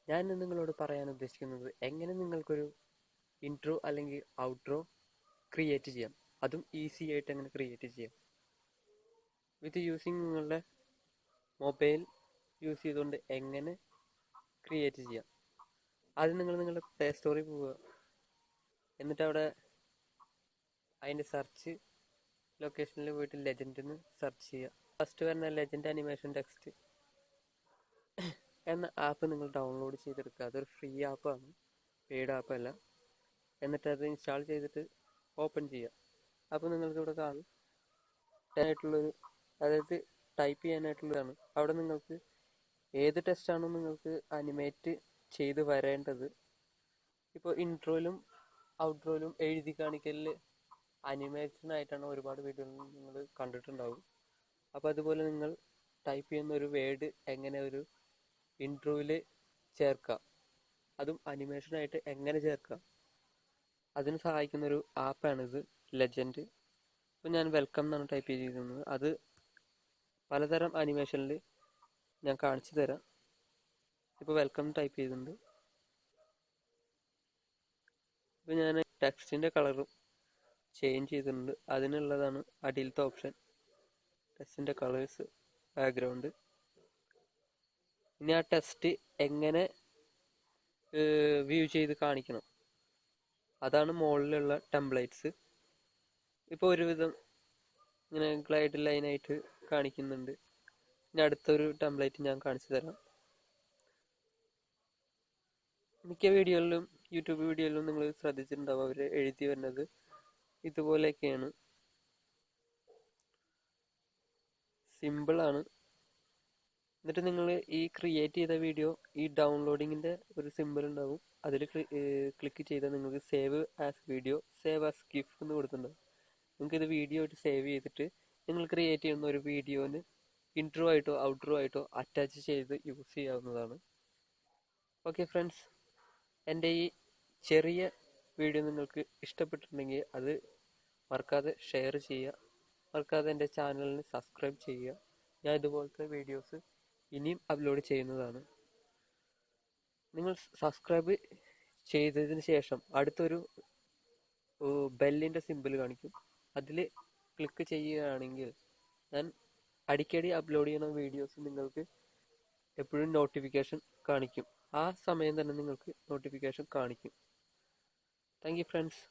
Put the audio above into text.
ഞാൻ ഇന്ന് നിങ്ങളോട് പറയാൻ ഉദ്ദേശിക്കുന്നത് എങ്ങനെ നിങ്ങൾക്കൊരു ഇൻട്രോ അല്ലെങ്കിൽ ഔട്ട്രോ ക്രിയേറ്റ് ചെയ്യാം. അതും ഈസി ആയിട്ട് എങ്ങനെ ക്രിയേറ്റ് ചെയ്യാം വിത്ത് യൂസിങ് നിങ്ങളുടെ മൊബൈൽ യൂസ് ചെയ്തുകൊണ്ട് എങ്ങനെ ക്രിയേറ്റ് ചെയ്യാം. ആദ്യം നിങ്ങൾ നിങ്ങളുടെ പ്ലേ സ്റ്റോറിൽ പോവുക. എന്നിട്ട് അവിടെ അതിൻ്റെ സെർച്ച് ലൊക്കേഷനിൽ പോയിട്ട് ലെജൻഡ് എന്ന് സെർച്ച് ചെയ്യുക. ഫസ്റ്റ് വരുന്ന ലെജൻഡ് അനിമേഷൻ ടെക്സ്റ്റ് എന്ന ആപ്പ് നിങ്ങൾ ഡൗൺലോഡ് ചെയ്തെടുക്കുക. അതൊരു ഫ്രീ ആപ്പാണ്, പെയ്ഡ് ആപ്പല്ല. എന്നിട്ട് അത് ഇൻസ്റ്റാൾ ചെയ്തിട്ട് ഓപ്പൺ ചെയ്യുക. അപ്പോൾ നിങ്ങൾക്ക് ഇവിടെ കാണും ആയിട്ടുള്ളൊരു, അതായത് ടൈപ്പ് ചെയ്യാനായിട്ടുള്ളതാണ്. അവിടെ നിങ്ങൾക്ക് ഏത് ടെസ്റ്റാണോ നിങ്ങൾക്ക് അനിമേറ്റ് ചെയ്ത് വരേണ്ടത്. ഇപ്പോൾ ഇൻട്രോയിലും ഔട്ട്രോയിലും എഴുതി കാണിക്കലിൽ അനിമേഷൻ ആയിട്ടാണ് ഒരുപാട് വീഡിയോകൾ നിങ്ങൾ കണ്ടിട്ടുണ്ടാവും. അപ്പോൾ അതുപോലെ നിങ്ങൾ ടൈപ്പ് ചെയ്യുന്ന ഒരു വേർഡ് എങ്ങനെ ഒരു ഇൻട്രോയിൽ ചേർക്കാം, അതും അനിമേഷനായിട്ട് എങ്ങനെ ചേർക്കാം, അതിന് സഹായിക്കുന്ന ഒരു ആപ്പാണിത്, ലെജൻഡ്. ഇപ്പോൾ ഞാൻ വെൽക്കം എന്നാണ് ടൈപ്പ് ചെയ്തിരിക്കുന്നത്. അത് പലതരം അനിമേഷനിൽ ഞാൻ കാണിച്ചു തരാം. ഇപ്പോൾ വെൽക്കം ടൈപ്പ് ചെയ്തിട്ടുണ്ട്. ഇപ്പോൾ ഞാൻ ടെക്സ്റ്റിൻ്റെ കളറും ചേഞ്ച് ചെയ്തിട്ടുണ്ട്. അതിനുള്ളതാണ് അടിയിലത്തെ ഓപ്ഷൻ, ടെക്സ്റ്റിൻ്റെ കളേഴ്സ്, ബാക്ക്ഗ്രൗണ്ട്. ഇനി ആ ടെക്സ്റ്റ് എങ്ങനെ വ്യൂ ചെയ്ത് കാണിക്കണം, അതാണ് മുകളിലുള്ള ടെംപ്ലേറ്റ്സ്. ഇപ്പോൾ ഒരുവിധം ഇങ്ങനെ ഗ്ലൈഡ് ലൈനായിട്ട് കാണിക്കുന്നുണ്ട്. ഇനി അടുത്തൊരു ടെംപ്ലേറ്റ് ഞാൻ കാണിച്ചു തരാം. മിക്ക വീഡിയോയിലും യൂട്യൂബ് വീഡിയോയിലും നിങ്ങൾ ശ്രദ്ധിച്ചിട്ടുണ്ടാവും, അവർ എഴുതി വരുന്നത് ഇതുപോലെയൊക്കെയാണ്. സിമ്പിളാണ്. എന്നിട്ട് നിങ്ങൾ ഈ ക്രിയേറ്റ് ചെയ്ത വീഡിയോ ഈ ഡൗൺലോഡിങ്ങിൻ്റെ ഒരു സിമ്പിൾ ഉണ്ടാവും, അതിൽ ക്ലിക്ക് ചെയ്താൽ നിങ്ങൾക്ക് save as video, save as GIF എന്ന് കൊടുത്തിട്ടുണ്ടാവും. നിങ്ങൾക്കിത് വീഡിയോ ആയിട്ട് സേവ് ചെയ്തിട്ട് നിങ്ങൾ ക്രിയേറ്റ് ചെയ്യുന്ന ഒരു വീഡിയോന് ഇൻട്രോ ആയിട്ടോ ഔട്ട്രോ ആയിട്ടോ അറ്റാച്ച് ചെയ്ത് യൂസ് ചെയ്യാവുന്നതാണ്. ഓക്കെ ഫ്രണ്ട്സ്, എൻ്റെ ഈ ചെറിയ വീഡിയോ നിങ്ങൾക്ക് ഇഷ്ടപ്പെട്ടിട്ടുണ്ടെങ്കിൽ അത് മറക്കാതെ ഷെയർ ചെയ്യുക, മറക്കാതെ എൻ്റെ ചാനലിന് സബ്സ്ക്രൈബ് ചെയ്യുക. ഞാൻ ഇതുപോലത്തെ വീഡിയോസ് ഇനിയും അപ്ലോഡ് ചെയ്യുന്നതാണ്. നിങ്ങൾ സബ്സ്ക്രൈബ് ചെയ്തതിന് ശേഷം അടുത്തൊരു ബെല്ലിൻ്റെ സിമ്പിൾ കാണിക്കും, അതിൽ ക്ലിക്ക് ചെയ്യുകയാണെങ്കിൽ ഞാൻ അടിക്കടി അപ്ലോഡ് ചെയ്യുന്ന വീഡിയോസ് നിങ്ങൾക്ക് എപ്പോഴും നോട്ടിഫിക്കേഷൻ കാണിക്കും. ആ സമയം തന്നെ നിങ്ങൾക്ക് നോട്ടിഫിക്കേഷൻ കാണിക്കും. Thank you friends.